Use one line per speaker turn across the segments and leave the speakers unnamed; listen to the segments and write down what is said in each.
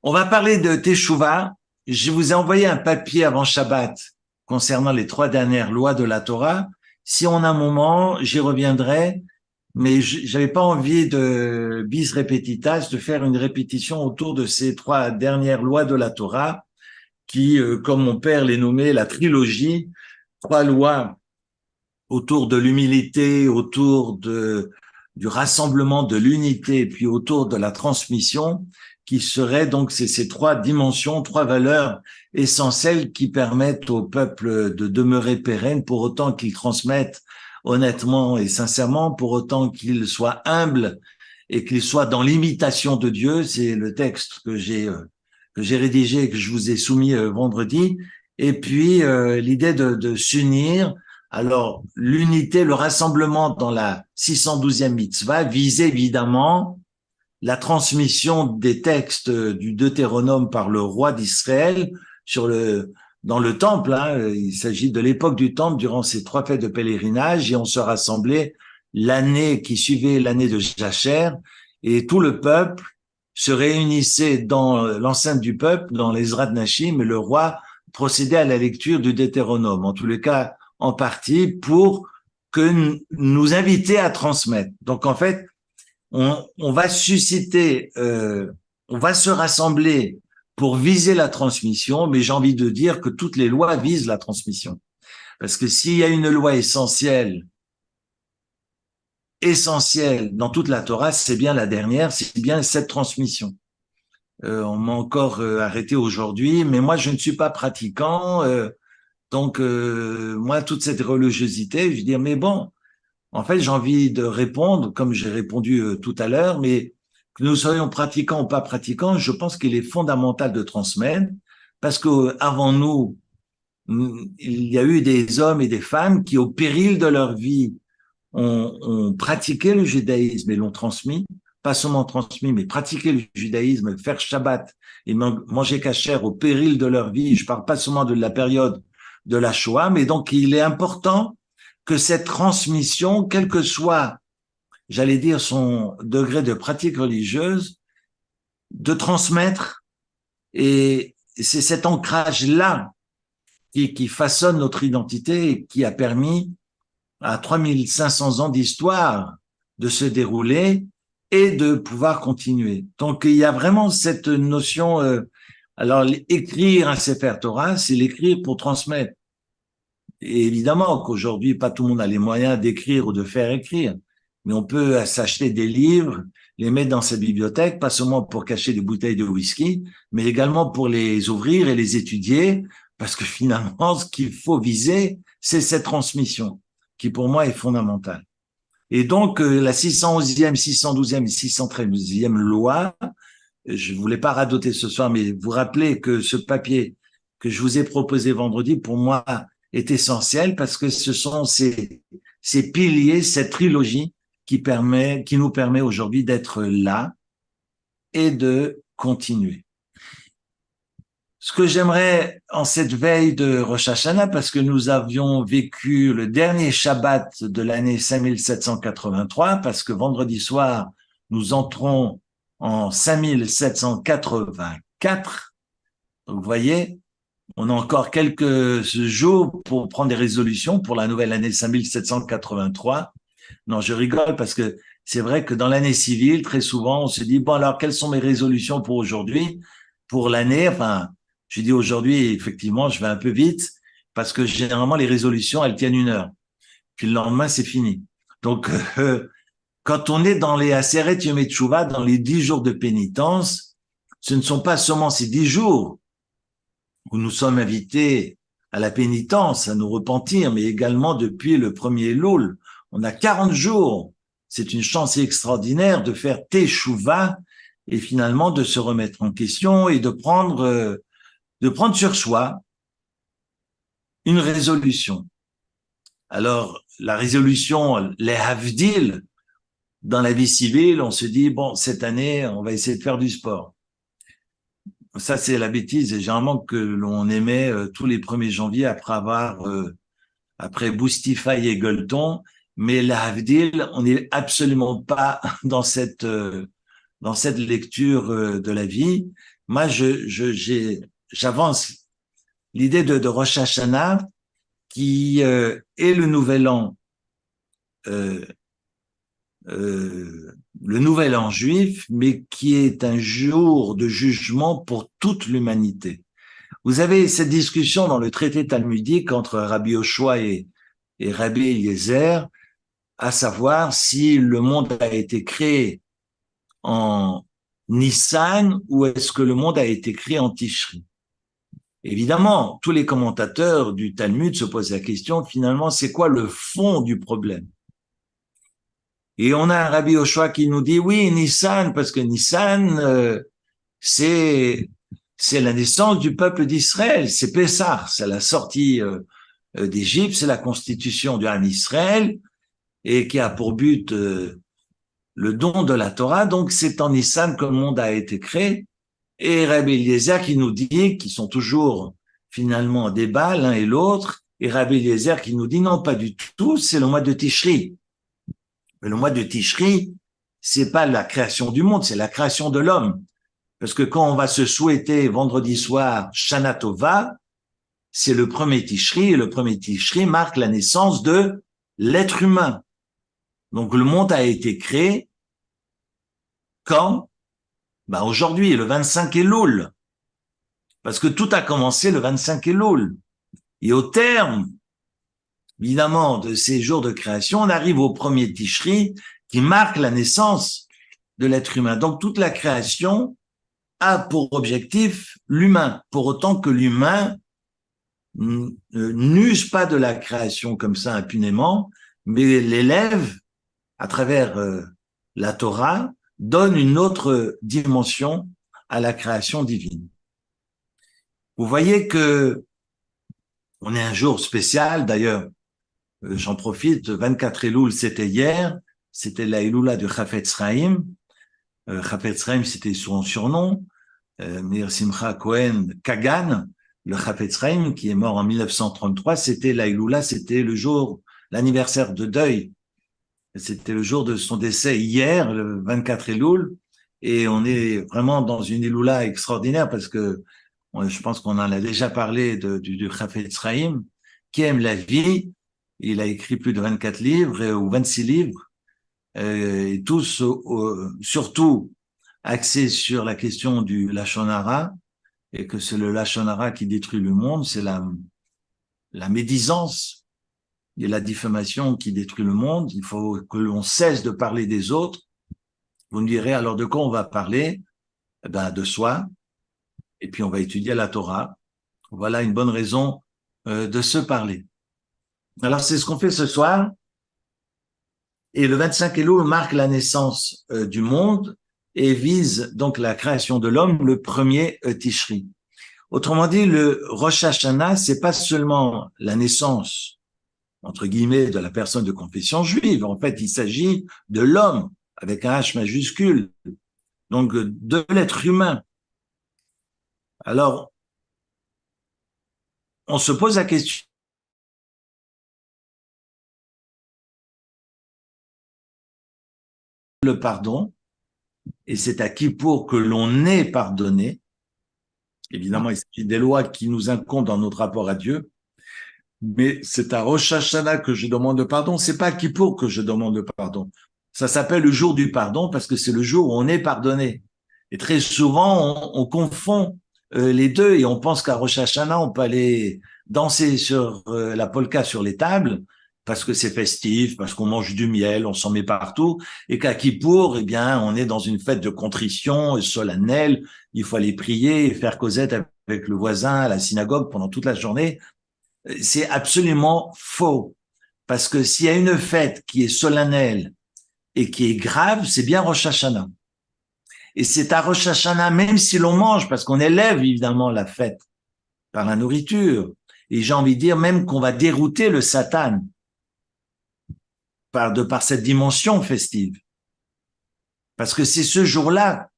On va parler de Teshuvah. Je vous ai envoyé un papier avant Shabbat concernant les 3 dernières lois de la Torah. Si on a un moment, j'y reviendrai, mais j'avais pas envie de bis repetitas, de faire une répétition autour de ces 3 dernières lois de la Torah qui, comme mon père les nommait, la trilogie, 3 lois autour de l'humilité, autour du rassemblement, de l'unité, et puis autour de la transmission, qui seraient donc ces 3 dimensions, 3 valeurs essentielles qui permettent au peuple de demeurer pérenne, pour autant qu'il transmette honnêtement et sincèrement, pour autant qu'il soit humble et qu'il soit dans l'imitation de Dieu. C'est le texte que j'ai rédigé et que je vous ai soumis vendredi. Et puis l'idée de s'unir. Alors, l'unité, le rassemblement dans la 612e mitzvah vise évidemment la transmission des textes du Deutéronome par le roi d'Israël dans le temple. Il s'agit de l'époque du temple durant ces 3 fêtes de pèlerinage, et on se rassemblait l'année qui suivait l'année de Jacher, et tout le peuple se réunissait dans l'enceinte du peuple, dans l'Ezrat Nashim, et le roi procédait à la lecture du Deutéronome. En tous les cas, en partie pour que nous inviter à transmettre. Donc en fait, on va susciter, on va se rassembler pour viser la transmission, mais j'ai envie de dire que toutes les lois visent la transmission. Parce que s'il y a une loi essentielle dans toute la Torah, c'est bien la dernière, c'est bien cette transmission. On m'a encore arrêté aujourd'hui, mais moi je ne suis pas pratiquant. Donc, moi, toute cette religiosité, je dis, mais bon, en fait, j'ai envie de répondre, comme j'ai répondu tout à l'heure, mais que nous soyons pratiquants ou pas pratiquants, je pense qu'il est fondamental de transmettre, parce que avant nous, il y a eu des hommes et des femmes qui, au péril de leur vie, ont pratiqué le judaïsme et l'ont transmis, pas seulement transmis, mais pratiqué le judaïsme, faire Shabbat et manger kasher au péril de leur vie. Je parle pas seulement de la période de la Shoah, mais donc il est important que cette transmission, quel que soit, j'allais dire, son degré de pratique religieuse, de transmettre, et c'est cet ancrage-là qui façonne notre identité et qui a permis à 3500 ans d'histoire de se dérouler et de pouvoir continuer. Donc il y a vraiment cette notion, alors écrire un Sefer Torah, c'est l'écrire pour transmettre. Et évidemment qu'aujourd'hui, pas tout le monde a les moyens d'écrire ou de faire écrire, mais on peut s'acheter des livres, les mettre dans sa bibliothèque, pas seulement pour cacher des bouteilles de whisky, mais également pour les ouvrir et les étudier, parce que finalement, ce qu'il faut viser, c'est cette transmission, qui pour moi est fondamentale. Et donc, la 611e, 612e et 613e loi, je voulais pas radoter ce soir, mais vous rappelez que ce papier que je vous ai proposé vendredi, pour moi, est essentiel, parce que ce sont ces piliers, cette trilogie qui nous permet aujourd'hui d'être là et de continuer. Ce que j'aimerais en cette veille de Rosh Hashanah, parce que nous avions vécu le dernier Shabbat de l'année 5783, parce que vendredi soir, nous entrons en 5784. Donc, vous voyez, on a encore quelques jours pour prendre des résolutions pour la nouvelle année 5783. Non, je rigole parce que c'est vrai que dans l'année civile, très souvent, on se dit, bon, alors, quelles sont mes résolutions pour aujourd'hui, pour l'année? Enfin, je dis aujourd'hui, effectivement, je vais un peu vite parce que généralement, les résolutions, elles tiennent 1 heure. Puis le lendemain, c'est fini. Donc, quand on est dans les Aseret Yom Teshuvah, dans les 10 jours de pénitence, ce ne sont pas seulement ces 10 jours où nous sommes invités à la pénitence, à nous repentir, mais également depuis le premier Elul. On a 40 jours. C'est une chance extraordinaire de faire Teshuvah et finalement de se remettre en question et de prendre sur soi une résolution. Alors, la résolution, les Havdil, dans la vie civile, on se dit, bon, cette année, on va essayer de faire du sport. Ça, c'est la bêtise, et généralement que l'on émet tous les 1er janvier après Boostify et Gueuleton, mais la Havdil, on n'est absolument pas dans cette dans cette lecture de la vie. Moi, j'avance l'idée de Rosh Hashanah qui est le nouvel an, euh, le nouvel an juif, mais qui est un jour de jugement pour toute l'humanité. Vous avez cette discussion dans le traité talmudique entre Rabbi Yoshua et Rabbi Eliezer, à savoir si le monde a été créé en Nissan ou est-ce que le monde a été créé en Tishri. Évidemment, tous les commentateurs du Talmud se posent la question, finalement, c'est quoi le fond du problème? Et on a un Rabbi Yoshua qui nous dit, oui, Nissan, parce que Nissan, c'est la naissance du peuple d'Israël, c'est Pessah, c'est la sortie d'Égypte, c'est la constitution du Ham Israël, et qui a pour but le don de la Torah, donc c'est en Nissan que le monde a été créé. Et Rabbi Eliezer qui nous dit, qu'ils sont toujours finalement en débat l'un et l'autre, et Rabbi Eliezer qui nous dit non, pas du tout, c'est le mois de Tishri. Mais le mois de Tishri, c'est pas la création du monde, c'est la création de l'homme. Parce que quand on va se souhaiter vendredi soir Shana Tova, c'est le premier Tishri, et le premier Tishri marque la naissance de l'être humain. Donc le monde a été créé quand? Ben aujourd'hui, le 25 Elul. Parce que tout a commencé le 25 Elul. Et au terme, évidemment, de ces jours de création, on arrive au premier Tishri qui marque la naissance de l'être humain. Donc toute la création a pour objectif l'humain, pour autant que l'humain n'use pas de la création comme ça impunément, mais l'élève, à travers la Torah, donne une autre dimension à la création divine. Vous voyez que on est un jour spécial, d'ailleurs, j'en profite, 24 Elul, c'était hier, c'était la Elula de Chafetz Chaim. Chafetz Chaim, c'était son surnom, Meir Simcha Cohen Kagan, le Chafetz Chaim, qui est mort en 1933, c'était la Elula, c'était le jour, l'anniversaire de deuil. C'était le jour de son décès hier, le 24 Elul, et on est vraiment dans une Elula extraordinaire parce que je pense qu'on en a déjà parlé du Chafetz Chaim, qui aime la vie. Il a écrit plus de 24 livres ou 26 livres, et tous surtout axés sur la question du Lashon Hara, et que c'est le Lashon Hara qui détruit le monde, c'est la médisance et la diffamation qui détruit le monde. Il faut que l'on cesse de parler des autres. Vous me direz, alors de quoi on va parler? Eh ben, de soi, et puis on va étudier la Torah. Voilà une bonne raison de se parler. Alors c'est ce qu'on fait ce soir. Et le 25 Elul marque la naissance du monde et vise donc la création de l'homme, le premier Tishri. Autrement dit, le Rosh Hashanah, c'est pas seulement la naissance, entre guillemets, de la personne de confession juive. En fait, il s'agit de l'homme, avec un H majuscule, donc de l'être humain. Alors, on se pose la question, le pardon, et c'est à Kippour que l'on est pardonné. Évidemment, il s'agit des lois qui nous incombent dans notre rapport à Dieu, mais c'est à Rosh Hashanah que je demande pardon, c'est pas à Kippour que je demande pardon. Ça s'appelle le jour du pardon parce que c'est le jour où on est pardonné. Et très souvent, on confond les deux et on pense qu'à Rosh Hashanah, on peut aller danser sur la polka sur les tables parce que c'est festif, parce qu'on mange du miel, on s'en met partout, et qu'à Kippour, eh bien, on est dans une fête de contrition solennelle, il faut aller prier et faire causette avec le voisin à la synagogue pendant toute la journée. C'est absolument faux, parce que s'il y a une fête qui est solennelle et qui est grave, c'est bien Rosh Hashanah. Et c'est à Rosh Hashanah, même si l'on mange, parce qu'on élève évidemment la fête par la nourriture, et j'ai envie de dire même qu'on va dérouter le Satan par cette dimension festive. Parce que c'est ce jour-là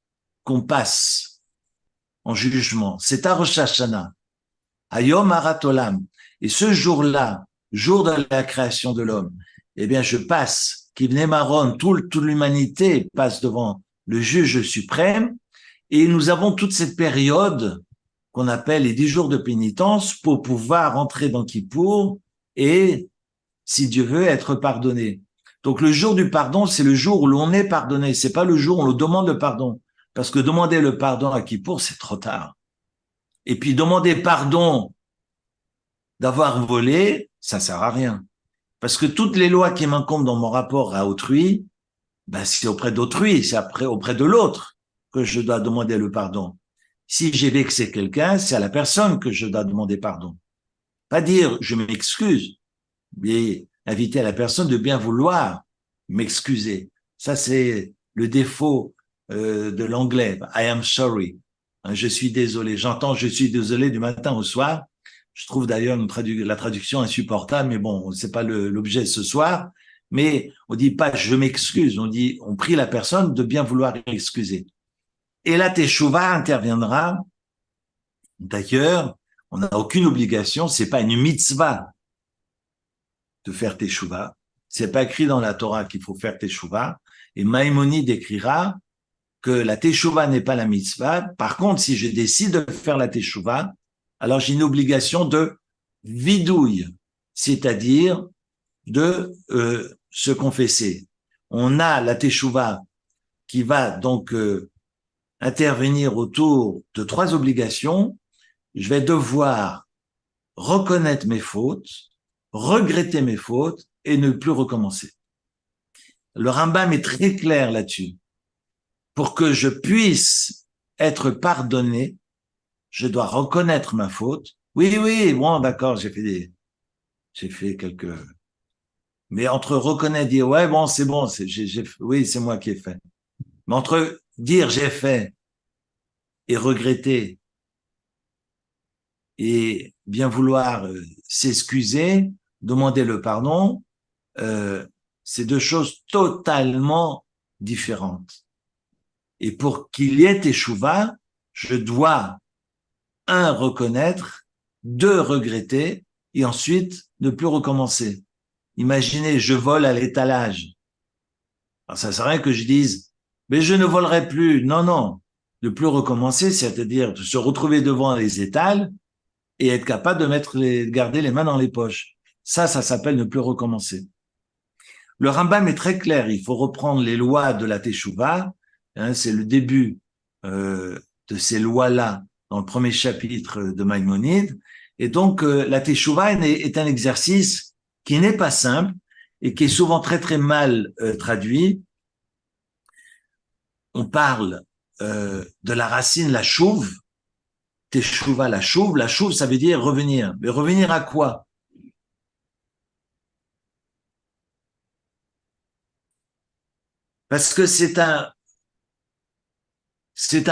qu'on passe en jugement. C'est à Rosh Hashanah, à Yom Harat Olam. Et ce jour-là, jour de la création de l'homme, eh bien, je passe, Kivnei Maron, toute l'humanité passe devant le juge suprême, et nous avons toute cette période qu'on appelle les 10 jours de pénitence pour pouvoir entrer dans Kippour et, si Dieu veut, être pardonné. Donc le jour du pardon, c'est le jour où l'on est pardonné, c'est pas le jour où on demande le pardon. Parce que demander le pardon à Kippour, c'est trop tard. Et puis demander pardon d'avoir volé, ça sert à rien. Parce que toutes les lois qui m'incombent dans mon rapport à autrui, ben c'est auprès d'autrui, c'est après auprès de l'autre que je dois demander le pardon. Si j'ai vexé quelqu'un, c'est à la personne que je dois demander pardon. Pas dire je m'excuse, mais inviter à la personne de bien vouloir m'excuser. Ça, c'est le défaut de l'anglais. I am sorry. Je suis désolé. J'entends je suis désolé du matin au soir. Je trouve d'ailleurs la traduction insupportable, mais bon, c'est pas l'objet ce soir. Mais on dit pas je m'excuse, on prie la personne de bien vouloir excuser. Et la teshuva interviendra. D'ailleurs, on n'a aucune obligation, c'est pas une mitzvah de faire teshuva. C'est pas écrit dans la Torah qu'il faut faire teshuva. Et Maïmonide écrira que la teshuva n'est pas la mitzvah. Par contre, si je décide de faire la teshuva, alors j'ai une obligation de vidouille, c'est-à-dire de se confesser. On a la teshuva qui va donc intervenir autour de 3 obligations. Je vais devoir reconnaître mes fautes, regretter mes fautes et ne plus recommencer. Le Rambam est très clair là-dessus. Pour que je puisse être pardonné, je dois reconnaître ma faute. Oui, oui, bon, d'accord, j'ai fait quelques, mais entre reconnaître et dire, ouais, bon, c'est bon, oui, c'est moi qui ai fait. Mais entre dire j'ai fait et regretter et bien vouloir s'excuser, demander le pardon, c'est 2 choses totalement différentes. Et pour qu'il y ait teshuva, je dois, 1, reconnaître, 2, regretter, et ensuite ne plus recommencer. Imaginez, je vole à l'étalage. Alors ça sert à rien que je dise, mais je ne volerai plus. Non, non. Ne plus recommencer, c'est-à-dire de se retrouver devant les étals et être capable de garder les mains dans les poches. Ça s'appelle ne plus recommencer. Le Rambam est très clair. Il faut reprendre les lois de la Teshuvah. Hein, c'est le début de ces lois-là dans le premier chapitre de Maïmonide. Et donc, la Teshuvah est un exercice qui n'est pas simple et qui est souvent très, très mal traduit. On parle de la racine, la chouve. Teshuvah, la chouve. La chouve, ça veut dire revenir. Mais revenir à quoi? Parce que c'est un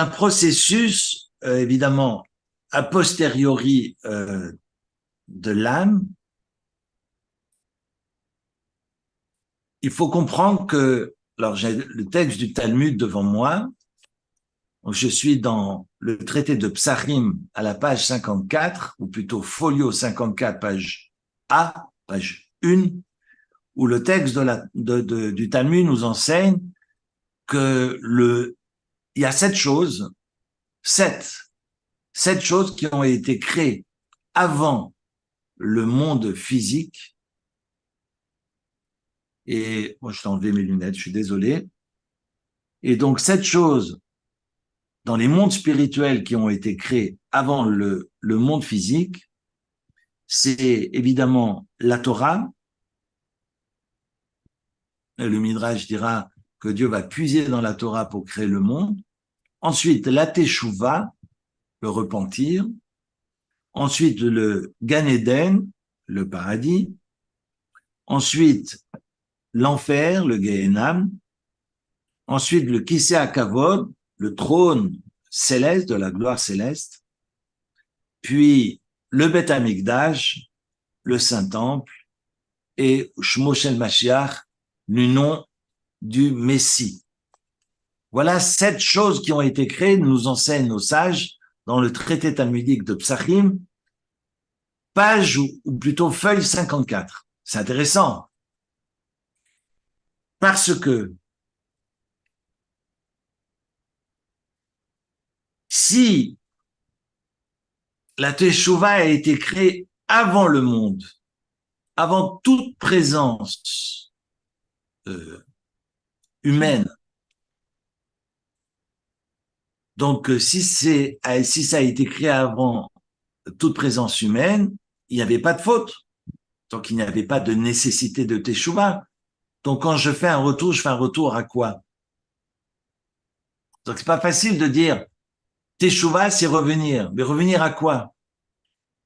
processus, évidemment, a posteriori de l'âme. Il faut comprendre que, alors j'ai le texte du Talmud devant moi, donc je suis dans le traité de Psachim à la page 54, ou plutôt folio 54, page A, page 1, où le texte du Talmud nous enseigne que il y a 7 choses, 7 choses qui ont été créées avant le monde physique. Et moi, je t'ai enlevé mes lunettes, je suis désolé. Et donc, 7 choses dans les mondes spirituels qui ont été créés avant le monde physique, c'est évidemment la Torah. Le Midrash dira que Dieu va puiser dans la Torah pour créer le monde. Ensuite, la Teshuvah, le repentir. Ensuite, le Gan Eden, le paradis. Ensuite, l'enfer, le Gehenam. Ensuite, le Kisei HaKavod, le trône céleste, de la gloire céleste. Puis, le Beth Amikdash, le Saint-Temple. Et Shmo Shel Mashiach, le nom du Messie. Voilà 7 choses qui ont été créées, nous enseignent nos sages dans le traité talmudique de Psachim, page ou plutôt feuille 54. C'est intéressant. Parce que si la Teshuvah a été créée avant le monde, avant toute présence humaine, donc si ça a été créé avant toute présence humaine, il n'y avait pas de faute. Donc il n'y avait pas de nécessité de Teshuvah. Donc quand je fais un retour, je fais un retour à quoi? Donc c'est pas facile de dire Teshuvah, c'est revenir. Mais revenir à quoi?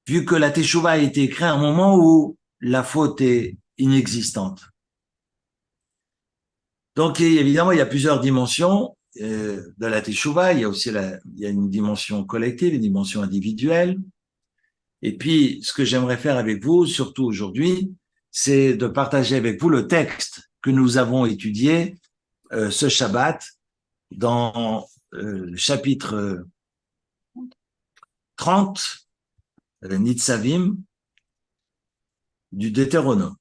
Vu que la Teshuvah a été créée à un moment où la faute est inexistante. Donc évidemment, il y a plusieurs dimensions de la Teshuvah. Il y a aussi il y a une dimension collective, une dimension individuelle. Et puis, ce que j'aimerais faire avec vous, surtout aujourd'hui, c'est de partager avec vous le texte que nous avons étudié ce Shabbat dans le chapitre 30, Nitzavim, du Deutéronome.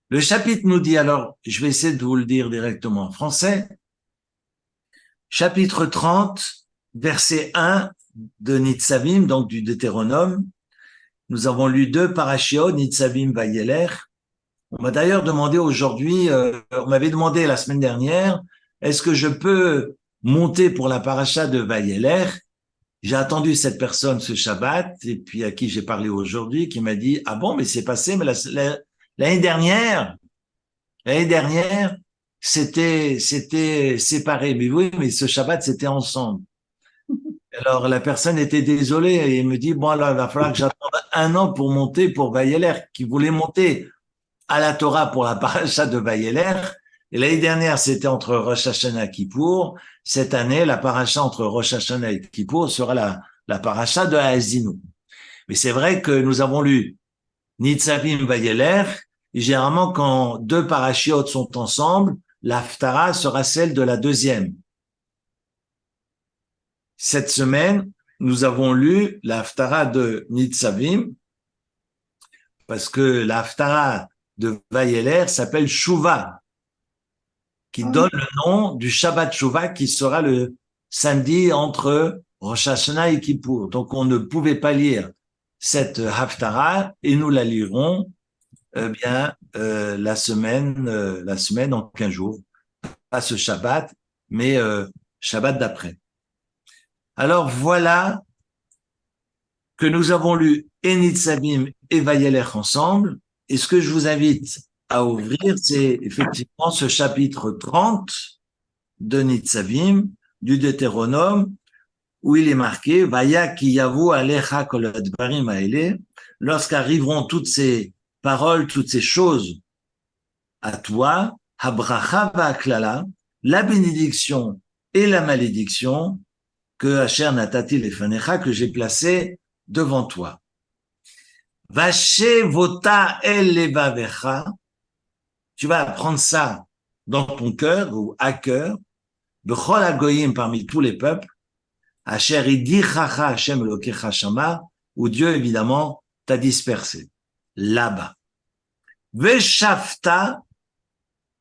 Le chapitre nous dit, alors, je vais essayer de vous le dire directement en français, chapitre 30, verset 1 de Nitzavim, donc du Deutéronome. Nous avons lu 2 parashiot, Nitzavim Vayeler. On m'a d'ailleurs demandé aujourd'hui, on m'avait demandé la semaine dernière, est-ce que je peux monter pour la paracha de Vayeler? J'ai attendu cette personne ce Shabbat, et puis à qui j'ai parlé aujourd'hui, qui m'a dit, ah bon, mais c'est passé, mais l'année dernière, c'était séparé. Mais oui, mais ce Shabbat, c'était ensemble. Alors, la personne était désolée et il me dit, bon, alors, il va falloir que j'attende 1 an pour monter pour Vayeler, qui voulait monter à la Torah pour la paracha de Vayeler. Et l'année dernière, c'était entre Rosh Hashanah et Kippour. Cette année, la paracha entre Rosh Hashanah et Kippour sera la paracha de Haazinu. Mais c'est vrai que nous avons lu Nitzavim Vayeler, et généralement, quand 2 parachiotes sont ensemble, l'Haftara sera celle de la deuxième. Cette semaine, nous avons lu l'Haftara de Nitzavim, parce que l'Haftara de Vayeler s'appelle Shuvah, qui donne le nom du Shabbat Shuvah qui sera le samedi entre Rosh Hashanah et Kippour. Donc, on ne pouvait pas lire cette Haftara et nous la lirons la semaine en 15 jours. Pas ce Shabbat, mais Shabbat d'après. Alors, voilà que nous avons lu Nitzavim et Vayeler ensemble. Et ce que je vous invite à ouvrir, c'est effectivement ce chapitre 30 de Nitzavim, du Deutéronome, où il est marqué Vaya ki yavu alecha kol advarim haele, lorsqu'arriveront toutes ces paroles, toutes ces choses à toi, habracha va'aklala, la bénédiction et la malédiction que Asher natati lefanecha, que j'ai placé devant toi. Vache vota el levavecha, tu vas apprendre ça dans ton cœur ou à cœur, bechol hagoyim, parmi tous les peuples, Asher idichacha Hashem elokecha shama, où Dieu évidemment t'a dispersé là-bas. Veshafta,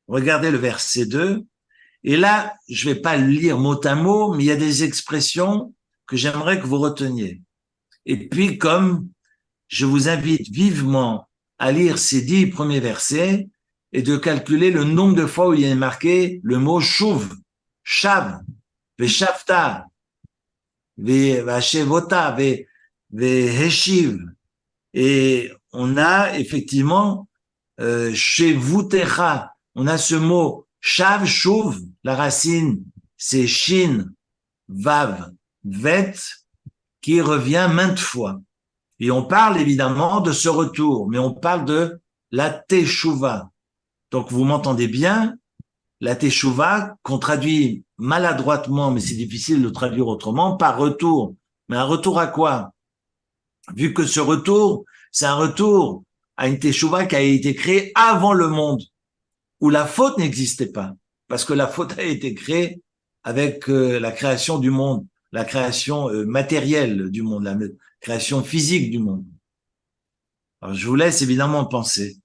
regardez le verset 2, et là, je vais pas le lire mot à mot, mais il y a des expressions que j'aimerais que vous reteniez. Et puis, comme je vous invite vivement à lire ces 10 premiers versets et de calculer le nombre de fois où il est marqué le mot shuv, shav, veshafta, vashevota, veheshiv. Et on a effectivement shevutecha, on a ce mot shav, shuv, la racine c'est shin, vav, vet, qui revient maintes fois. Et on parle évidemment de ce retour, mais on parle de la teshuva. Donc vous m'entendez bien, la teshuva qu'on traduit maladroitement, mais c'est difficile de traduire autrement, par retour. Mais un retour à quoi? Vu que ce retour, c'est un retour à une teshuva qui a été créée avant le monde, où la faute n'existait pas, parce que la faute a été créée avec la création du monde, la création matérielle du monde, la création physique du monde. Alors, je vous laisse évidemment penser.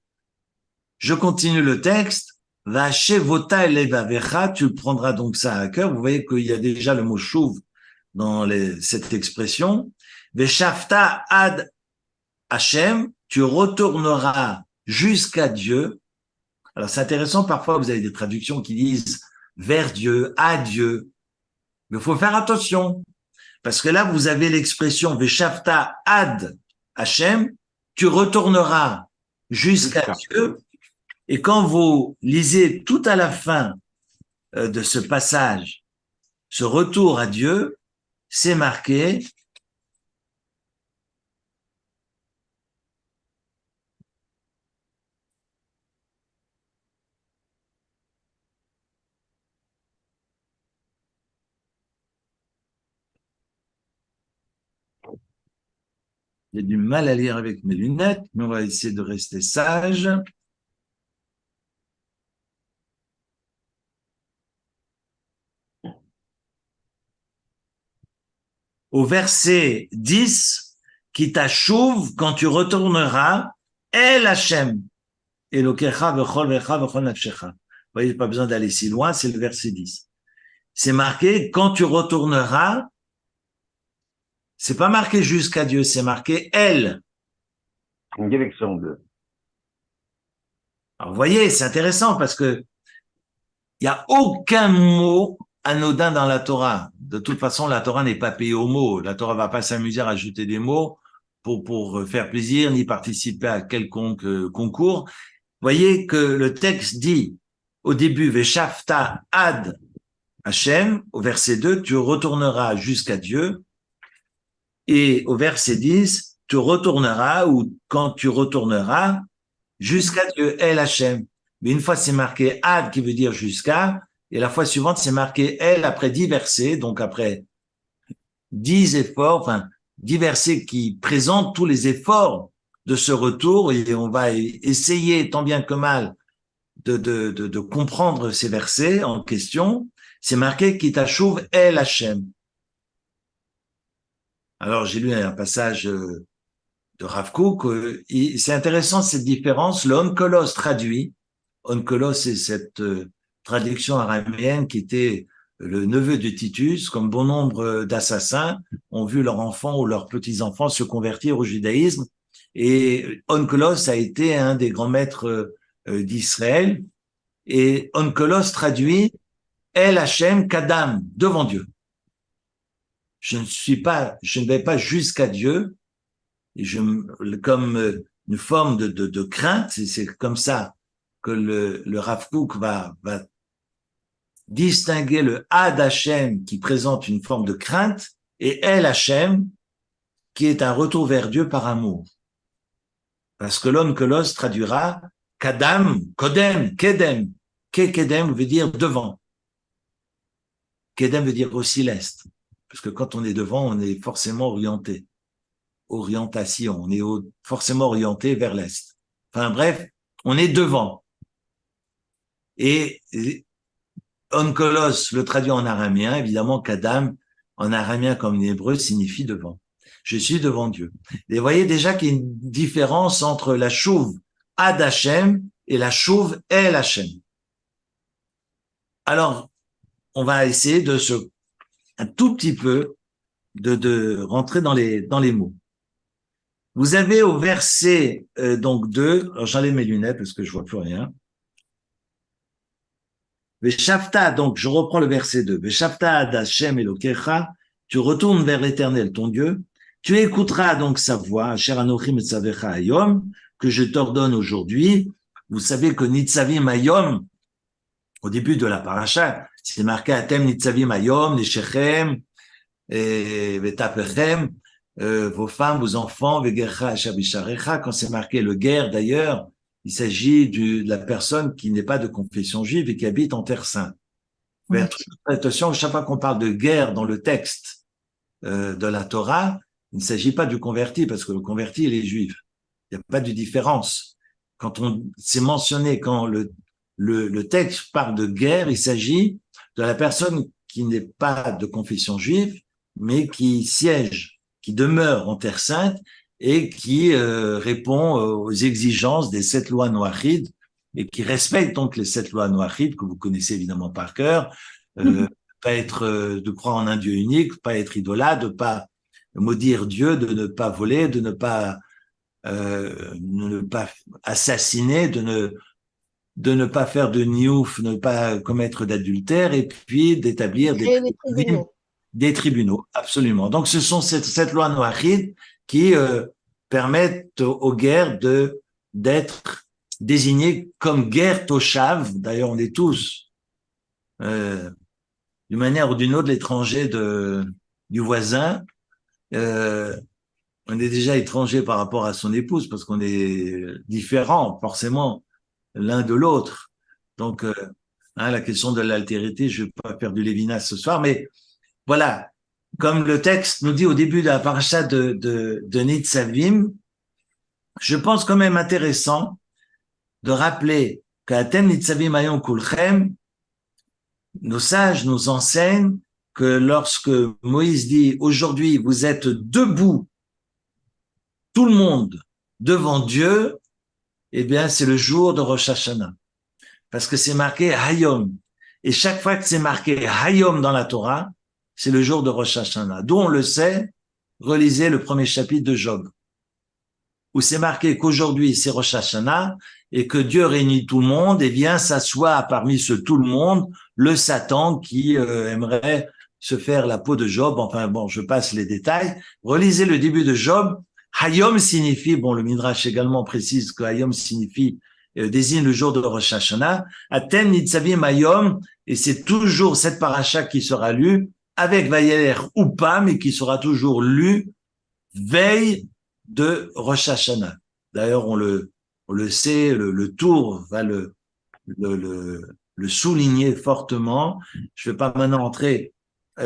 Je continue le texte. Vachevota elevavecha, tu prendras donc ça à cœur. Vous voyez qu'il y a déjà le mot chouv dans cette expression. Veshafta ad Hachem, tu retourneras jusqu'à Dieu. Alors c'est intéressant, parfois vous avez des traductions qui disent vers Dieu, à Dieu. Mais il faut faire attention, parce que là vous avez l'expression Veshafta ad Hachem, tu retourneras jusqu'à Dieu. Et quand vous lisez tout à la fin de ce passage, ce retour à Dieu, c'est marqué j'ai du mal à lire avec mes lunettes, mais on va essayer de rester sage. Au verset 10, qui t'achouve quand tu retourneras, El Hachem, Elokecha vechol vecha vechol nafshecha. Vous voyez, pas besoin d'aller si loin, c'est le verset 10. C'est marqué, quand tu retourneras, c'est pas marqué jusqu'à Dieu, c'est marqué El.
Une direction de.
Alors, vous voyez, c'est intéressant parce que il y a aucun mot anodin dans la Torah. De toute façon, la Torah n'est pas payée aux mots. La Torah va pas s'amuser à rajouter des mots pour faire plaisir, ni participer à quelconque concours. Vous voyez que le texte dit au début, Veshafta ad Hachem, au verset 2, tu retourneras jusqu'à Dieu. Et au verset 10, tu retourneras, ou quand tu retourneras, jusqu'à Dieu, El Hachem. Mais une fois, c'est marqué ad qui veut dire jusqu'à, et la fois suivante, c'est marqué El après 10 versets, donc après 10 efforts, enfin, 10 versets qui présentent tous les efforts de ce retour, et on va essayer, tant bien que mal, de comprendre ces versets en question. C'est marqué qui t'achouve El Hachem. Alors, j'ai lu un passage de Rav Kook. C'est intéressant cette différence. Le onkelos traduit. Onkelos, c'est cette traduction araméenne qui était le neveu de Titus, comme bon nombre d'assassins ont vu leurs enfants ou leurs petits-enfants se convertir au judaïsme. Et onkelos a été un des grands maîtres d'Israël. Et onkelos traduit El Hachem Kadam, devant Dieu. Je ne vais pas jusqu'à Dieu, et comme une forme de crainte, c'est comme ça que le Rav Kook va distinguer le Ad Hashem qui présente une forme de crainte et El Hashem qui est un retour vers Dieu par amour. Parce que l'onkelos traduira Kadam, Kodem, Kedem. Kedem veut dire devant. Kedem veut dire aussi l'est. Parce que quand on est devant, on est forcément orienté. Orientation, on est forcément orienté vers l'est. Enfin bref, on est devant. Et onkelos, le traduit en araméen, évidemment, kadam, en araméen comme en hébreu, signifie devant. Je suis devant Dieu. Et vous voyez déjà qu'il y a une différence entre la chouve ad Hashem et la chouve el Hashem. Alors, on va essayer un tout petit peu de rentrer dans les mots. Vous avez au verset donc 2, alors j'enlève mes lunettes parce que je vois plus rien. Veshafta, donc je reprends le verset 2. Veshafta ad Hashem Elokecha, tu retournes vers l'Éternel, ton Dieu. Tu écouteras donc sa voix, Asher Anochi Metzavecha Hayom, que je t'ordonne aujourd'hui. Vous savez que Nitzavim Hayom, au début de la paracha, c'est marqué Atem Nitzavim Hayom, les Shechem, et Vetapechem, vos femmes, vos enfants, Vegercha Asher Bisharecha, quand c'est marqué le guerre d'ailleurs, il s'agit de la personne qui n'est pas de confession juive et qui habite en Terre Sainte. Oui. Attention, chaque fois qu'on parle de guerre dans le texte de la Torah, il ne s'agit pas du converti, parce que le converti, il est juif. Il n'y a pas de différence. Quand c'est mentionné, quand le texte parle de guerre, il s'agit de la personne qui n'est pas de confession juive, mais qui siège, qui demeure en Terre Sainte et qui répond aux exigences des 7 lois noachides et qui respecte donc les 7 lois noachides que vous connaissez évidemment par cœur, pas être, de croire en un Dieu unique, pas être idolâtre, de pas maudire Dieu, de ne pas voler, de ne pas assassiner, de ne pas faire de niouf, de ne pas commettre d'adultère, et puis d'établir des tribunaux, absolument. Donc, ce sont cette loi noachide qui permettent aux guerres d'être désignées comme guerre toshav. D'ailleurs, on est tous, d'une manière ou d'une autre, l'étranger du voisin. On est déjà étranger par rapport à son épouse parce qu'on est différents, forcément, l'un de l'autre. Donc, la question de l'altérité, je ne vais pas faire du Lévinas ce soir, mais voilà. Comme le texte nous dit au début de la paracha de Nitzavim, je pense quand même intéressant de rappeler qu'Atem Nitzavim Ayom Kulchem, nos sages nous enseignent que lorsque Moïse dit aujourd'hui vous êtes debout, tout le monde devant Dieu, eh bien c'est le jour de Rosh Hashanah. Parce que c'est marqué Hayom. Et chaque fois que c'est marqué Hayom dans la Torah, c'est le jour de Rosh Hashanah. D'où on le sait, relisez le premier chapitre de Job, où c'est marqué qu'aujourd'hui c'est Rosh Hashanah et que Dieu réunit tout le monde et vient s'asseoir parmi ce tout le monde, le Satan qui aimerait se faire la peau de Job. Enfin bon, je passe les détails. Relisez le début de Job. Hayom signifie, bon le Midrash également précise que Hayom signifie désigne le jour de Rosh Hashanah. Atem Nitzavim Hayom, et c'est toujours cette paracha qui sera lue avec Vayeler ou pas, mais qui sera toujours lue veille de Rosh Hashanah. D'ailleurs, on le sait, le tour va le souligner fortement. Je ne vais pas maintenant entrer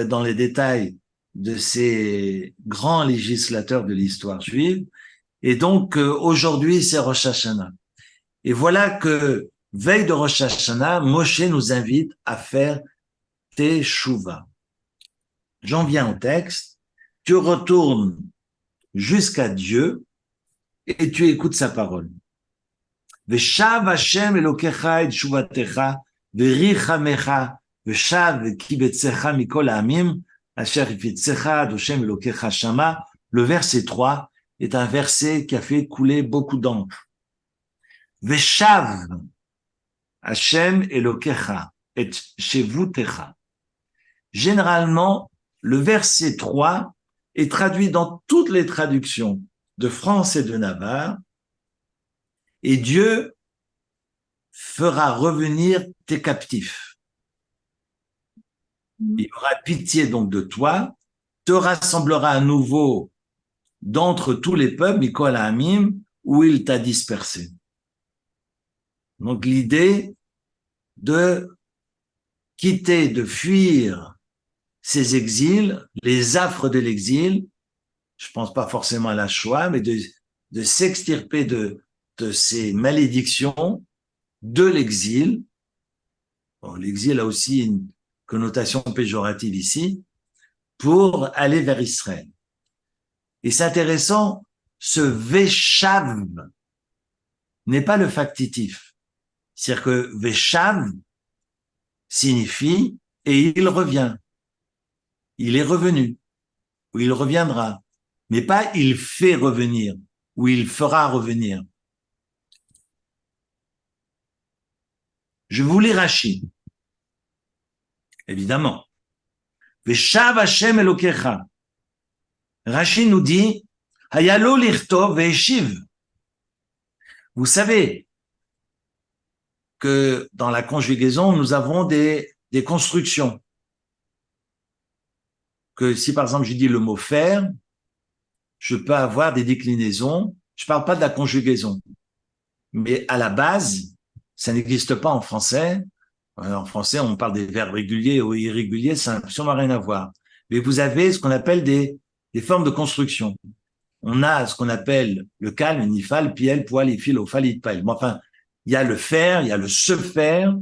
dans les détails de ces grands législateurs de l'histoire juive. Et donc, aujourd'hui, c'est Rosh Hashanah. Et voilà que, veille de Rosh Hashanah, Moshe nous invite à faire Teshuvah. J'en viens au texte. Tu retournes jusqu'à Dieu et tu écoutes sa parole. Veshav Hashem Elokecha et Teshuvatecha Verichamecha Veshav Kibetzecha Mikol Ha'amim Asher Ifitzecha Hashem Elokecha Shama. Le verset 3 est un verset qui a fait couler beaucoup d'encre. Veshav Hashem Elokecha et Shevutecha. Généralement, le verset 3 est traduit dans toutes les traductions de France et de Navarre, et Dieu fera revenir tes captifs. Il aura pitié donc de toi, te rassemblera à nouveau d'entre tous les peuples, Mikol Ha'amim, où il t'a dispersé. Donc l'idée de quitter, de fuir ces exils, les affres de l'exil, je pense pas forcément à la Shoah, mais de s'extirper de ces malédictions de l'exil. Bon, l'exil a aussi une connotation péjorative ici, pour aller vers Israël. Et c'est intéressant, ce Veshav n'est pas le factitif. C'est-à-dire que Veshav signifie et il revient. Il est revenu, ou il reviendra, mais pas il fait revenir, ou il fera revenir. Je vous lis Rashi, évidemment. Veshav Hashem Elokecha. Rashi nous dit, Hayalo lichtov ve'eshiv. Vous savez que dans la conjugaison, nous avons des constructions. Que si par exemple je dis le mot faire, je peux avoir des déclinaisons. Je parle pas de la conjugaison, mais à la base, ça n'existe pas en français. En français, on parle des verbes réguliers ou irréguliers, ça n'a absolument rien à voir. Mais vous avez ce qu'on appelle des formes de construction. On a ce qu'on appelle le calme, nifal, piel, poil, ifil, ofal, itpail. Bon, enfin, il y a le faire, il y a le se faire.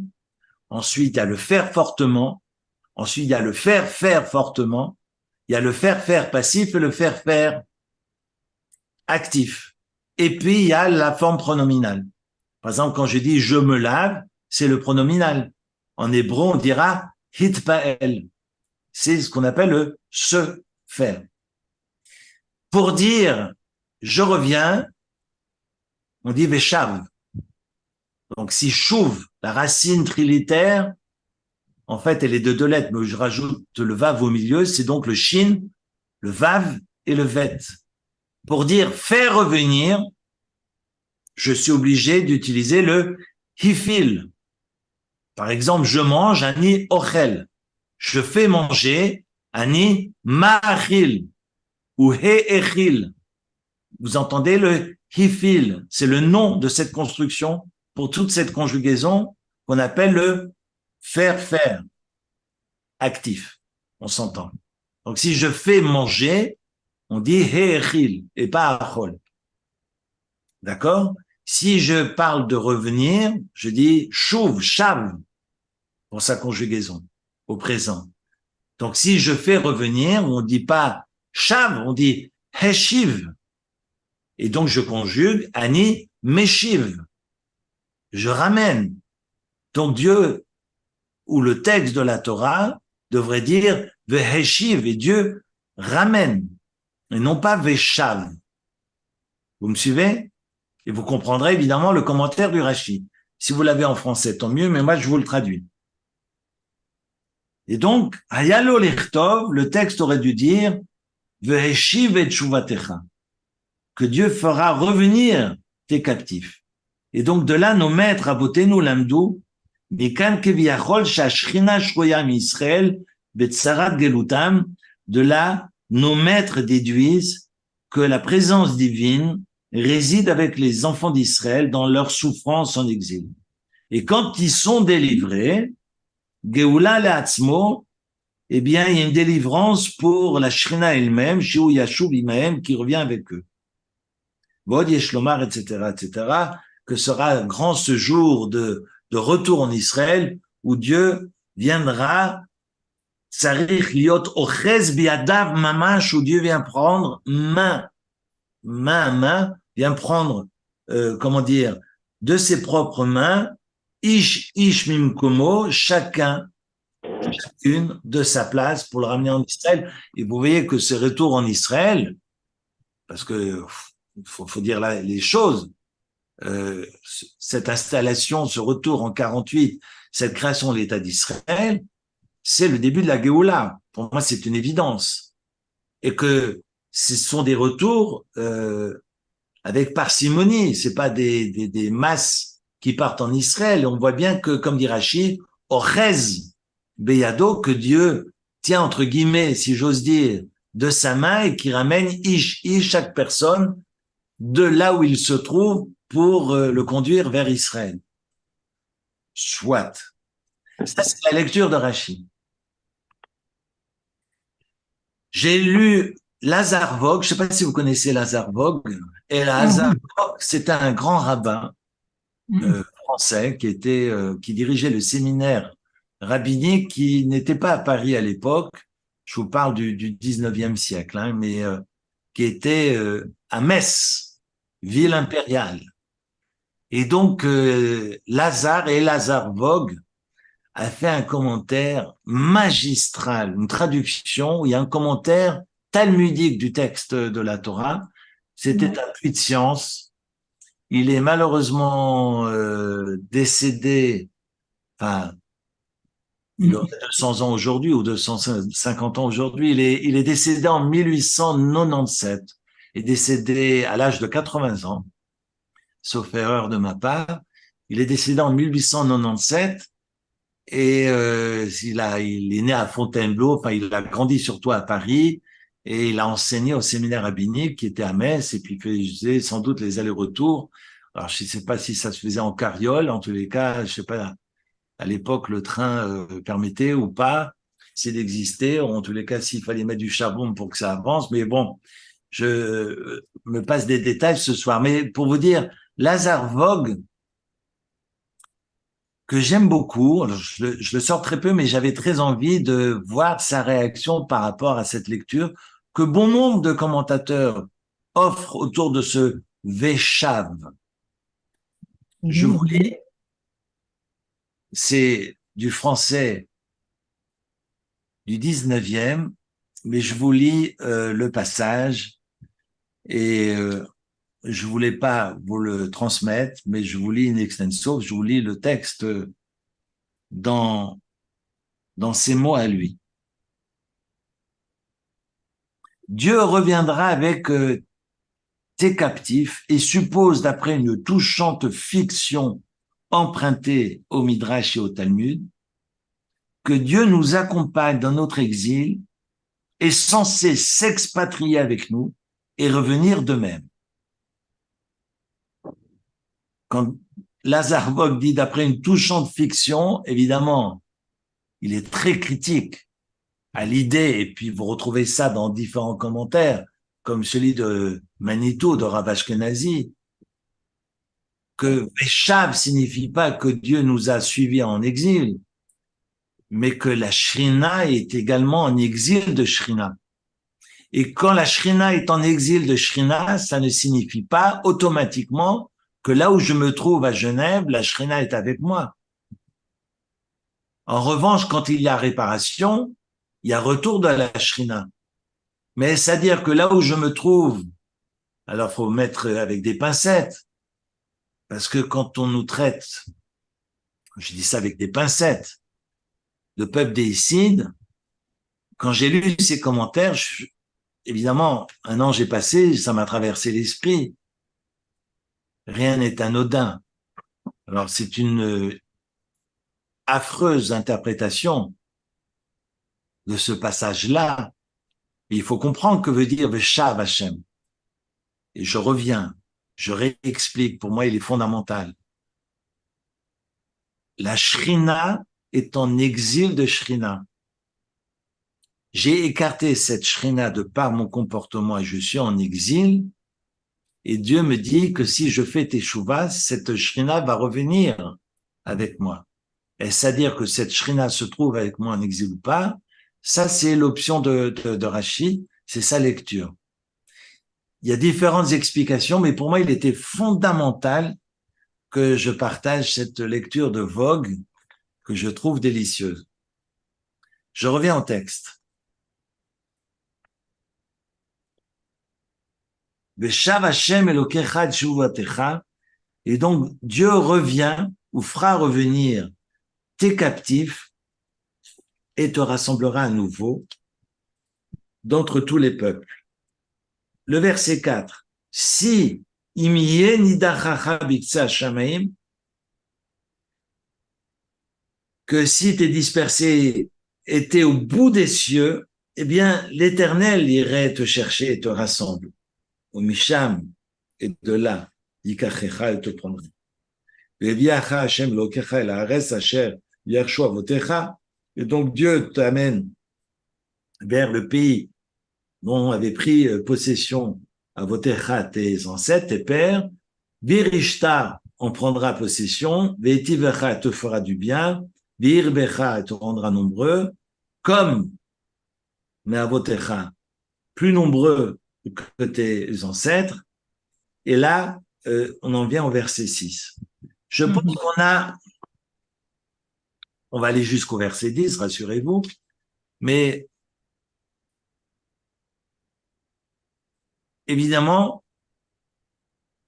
Ensuite, il y a le faire fortement. Ensuite, il y a le faire fortement. Il y a le faire passif et le faire actif. Et puis, il y a la forme pronominale. Par exemple, quand je dis je me lave, c'est le pronominal. En hébreu, on dira hitpael. C'est ce qu'on appelle le se faire. Pour dire je reviens, on dit veshav. Donc si chouv, la racine trilitaire, en fait, elle est de 2 lettres, mais je rajoute le vav au milieu, c'est donc le shin, le vav et le vet. Pour dire faire revenir, je suis obligé d'utiliser le hifil. Par exemple, je mange ani ochel. Je fais manger ani ma'achil ou he'echil. Vous entendez le hifil, c'est le nom de cette construction pour toute cette conjugaison qu'on appelle le faire actif. On s'entend. Donc si je fais manger, on dit he'echil et pas achol. D'accord? Si je parle de revenir, je dis chouv, shav pour sa conjugaison au présent. Donc si je fais revenir, on dit pas shav, on dit heshiv. Et donc je conjugue ani meshiv. Je ramène. Donc Dieu ou le texte de la Torah devrait dire veheshiv et Dieu ramène et non pas veshav. Vous me suivez? Et vous comprendrez évidemment le commentaire du Rashi. Si vous l'avez en français, tant mieux, mais moi je vous le traduis. Et donc, Hayalo Lichtov, le texte aurait dû dire veheshiv et tshuvatecha, que Dieu fera revenir tes captifs. Et donc de là, nos maîtres Abotenu lamdou, mikan keviachol shashchina shroya mi-Israël betsarat gelutam, de là, nos maîtres déduisent que la présence divine réside avec les enfants d'Israël dans leur souffrance en exil. Et quand ils sont délivrés, Geoula le'atzmo, eh bien, il y a une délivrance pour la Shrina elle-même, Shiu Yashuv Imahem, qui revient avec eux. Vod Yeshlomar, etc., que sera grand ce jour de retour en Israël, où Dieu viendra, Tsarich Liot Ochez Biadav Mamash, où Dieu vient prendre main à main, vient prendre, comment dire, de ses propres mains, Ish Mimkomo, chacune de sa place pour le ramener en Israël. Et vous voyez que ce retour en Israël, parce que faut dire là les choses, cette installation, ce retour en 48, cette création de l'État d'Israël, c'est le début de la Géoula. Pour moi, c'est une évidence. Et que ce sont des retours avec parcimonie. C'est pas des masses qui partent en Israël. Et on voit bien que, comme dit Rashi, Ochez Beyado, que Dieu tient entre guillemets, si j'ose dire, de sa main et qui ramène chaque personne de là où il se trouve pour le conduire vers Israël. Soit. Ça, c'est la lecture de Rashi. J'ai lu Lazar Vogue, je ne sais pas si vous connaissez Lazar Vogue, et Lazar Vogue, c'était un grand rabbin français qui dirigeait le séminaire rabbinique qui n'était pas à Paris à l'époque, je vous parle du 19e siècle, hein, mais qui était à Metz, ville impériale. Et donc, Lazar Vogue a fait un commentaire magistral, une traduction où il y a un commentaire talmudique du texte de la Torah. C'était un puits de science. Il est malheureusement décédé, enfin, il aurait 200 ans aujourd'hui ou 250 ans aujourd'hui. Il est décédé en 1897 et décédé à l'âge de 80 ans, sauf erreur de ma part. Il est décédé en 1897 et il est né à Fontainebleau, enfin il a grandi surtout à Paris et il a enseigné au séminaire rabbinique qui était à Metz et puis il faisait sans doute les allers-retours. Alors je ne sais pas si ça se faisait en carriole, en tous les cas, je sais pas, à l'époque le train permettait ou pas, c'est d'exister, en tous les cas s'il fallait mettre du charbon pour que ça avance, mais bon, je me passe des détails ce soir. Mais pour vous dire, Lazar Vogue, que j'aime beaucoup, alors je le sors très peu, mais j'avais très envie de voir sa réaction par rapport à cette lecture que bon nombre de commentateurs offrent autour de ce Veshav. Je vous lis, c'est du français du 19e, mais je vous lis le passage et je voulais pas vous le transmettre, mais je vous lis in extenso, je vous lis le texte dans, dans ses mots à lui. Dieu reviendra avec tes captifs et suppose, d'après une touchante fiction empruntée au Midrash et au Talmud, que Dieu nous accompagne dans notre exil, est censé s'expatrier avec nous et revenir de même. Quand Lazare Vogt dit d'après une touchante fiction, évidemment, il est très critique à l'idée, et puis vous retrouvez ça dans différents commentaires, comme celui de Manitou, de Rav Ashkenazi, que Veshav signifie pas que Dieu nous a suivis en exil, mais que la Shrina est également en exil de Shrina. Et quand la Shrina est en exil de Shrina, ça ne signifie pas automatiquement que là où je me trouve à Genève, la Shrina est avec moi. En revanche, quand il y a réparation, il y a retour de la Shrina. Mais c'est-à-dire que là où je me trouve, alors faut mettre avec des pincettes, parce que quand on nous traite, je dis ça avec des pincettes, le peuple déicide, quand j'ai lu ces commentaires, évidemment, un an j'ai passé, ça m'a traversé l'esprit. Rien n'est anodin. Alors c'est une affreuse interprétation de ce passage-là. Il faut comprendre que veut dire Veshav Hashem. Et je reviens, je réexplique, pour moi il est fondamental. La Shrina est en exil de Shrina. J'ai écarté cette Shrina de par mon comportement et je suis en exil. Et Dieu me dit que si je fais Teshuvah, cette Shrina va revenir avec moi. Est-ce à dire que cette Shrina se trouve avec moi en exil ou pas? Ça, c'est l'option de Rashi, c'est sa lecture. Il y a différentes explications, mais pour moi, il était fondamental que je partage cette lecture de Vogue que je trouve délicieuse. Je reviens au texte. Veshav Hashem Elokecha et Shuvatecha, et donc Dieu revient ou fera revenir tes captifs et te rassemblera à nouveau d'entre tous les peuples. Le verset 4. Si imiye nidachacha biksa shamaim, que si tes dispersés étaient au bout des cieux, eh bien, l'Éternel irait te chercher et te rassemble. Au Misham, et de là, yikachecha, et te prendra. Veviacha Hashem lokecha el haaretz asher yershu avotecha, et donc Dieu t'amène vers le pays dont avait pris possession avotecha, tes ancêtres, tes pères. Virishta en prendra possession, Veitivecha te fera du bien, Virbecha te rendra nombreux, comme Meavotecha, plus nombreux que tes ancêtres. Et là, on en vient au verset 6. Je pense on va aller jusqu'au verset 10, rassurez-vous, mais évidemment,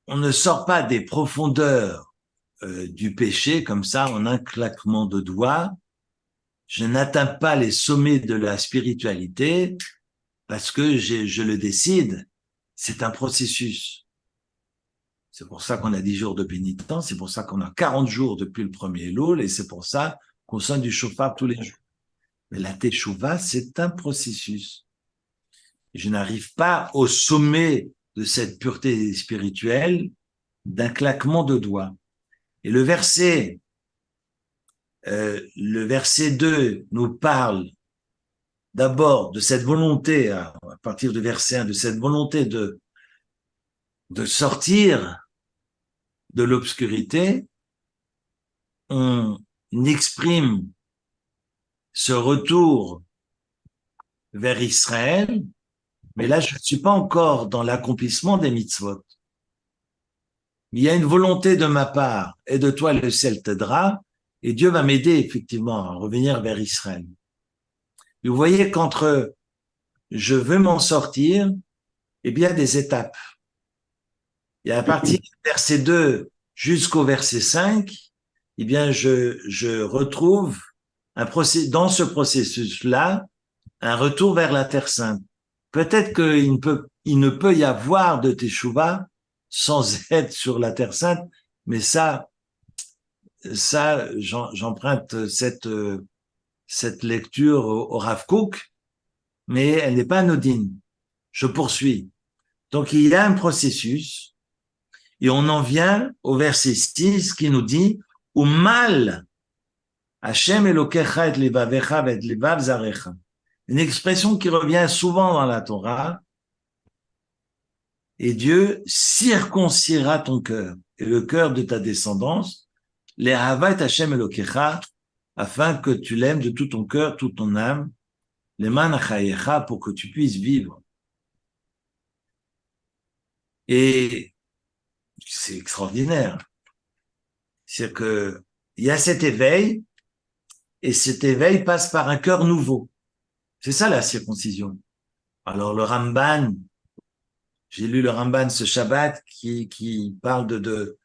on ne sort pas des profondeurs du péché comme ça en un claquement de doigts. Je n'atteins pas les sommets de la spiritualité parce que je le décide. C'est un processus. C'est pour ça qu'on a 10 jours de pénitence, c'est pour ça qu'on a 40 jours depuis le premier Elul, et c'est pour ça qu'on sonne du chauffard tous les jours. Mais la Teshuvah, c'est un processus. Je n'arrive pas au sommet de cette pureté spirituelle d'un claquement de doigts. Et le verset 2 nous parle d'abord de cette volonté, à partir du verset 1, de cette volonté de sortir de l'obscurité. On exprime ce retour vers Israël, mais là, je ne suis pas encore dans l'accomplissement des mitzvot. il y a une volonté de ma part et de toi le ciel t'aidera et Dieu va m'aider effectivement à revenir vers Israël. Et vous voyez qu'entre je veux m'en sortir, eh bien des étapes. Et à partir du verset 2 jusqu'au verset 5, eh bien je retrouve dans ce processus-là un retour vers la Terre Sainte. Peut-être il ne peut y avoir de Teshuvah sans être sur la Terre Sainte, mais j'emprunte cette lecture au Rav Kook, mais elle n'est pas anodine. Je poursuis. Donc il y a un processus, et on en vient au verset 6 qui nous dit « Umal Hashem Elokecha et levavecha et levav zarecha » une expression qui revient souvent dans la Torah, et Dieu circoncira ton cœur et le cœur de ta descendance, les havat Hashem Elokecha, afin que tu l'aimes de tout ton cœur, toute ton âme, les manachayecha, pour que tu puisses vivre. Et c'est extraordinaire. C'est que il y a cet éveil, et cet éveil passe par un cœur nouveau. C'est ça la circoncision. Alors le Ramban, j'ai lu le Ramban ce Shabbat qui parle de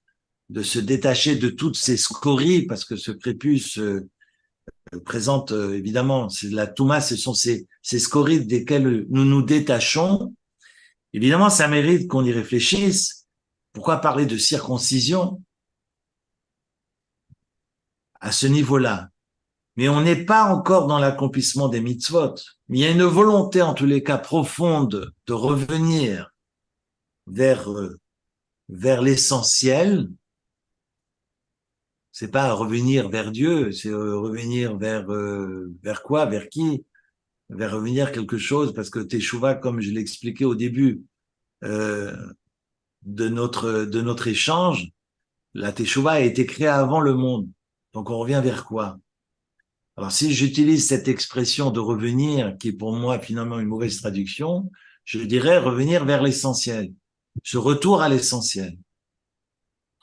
se détacher de toutes ces scories, parce que ce prépuce présente évidemment, c'est de la Touma, ce sont ces scories desquelles nous nous détachons. Évidemment, ça mérite qu'on y réfléchisse. Pourquoi parler de circoncision à ce niveau-là? Mais on n'est pas encore dans l'accomplissement des mitzvot. Mais il y a une volonté, en tous les cas, profonde de revenir vers l'essentiel. C'est pas revenir vers Dieu, c'est revenir vers quoi, vers qui? Vers revenir quelque chose, parce que Teshuvah, comme je l'expliquais au début euh, de notre échange, la Teshuvah a été créée avant le monde. Donc on revient vers quoi? Alors si j'utilise cette expression de revenir, qui est pour moi finalement une mauvaise traduction, je dirais revenir vers l'essentiel. Ce retour à l'essentiel.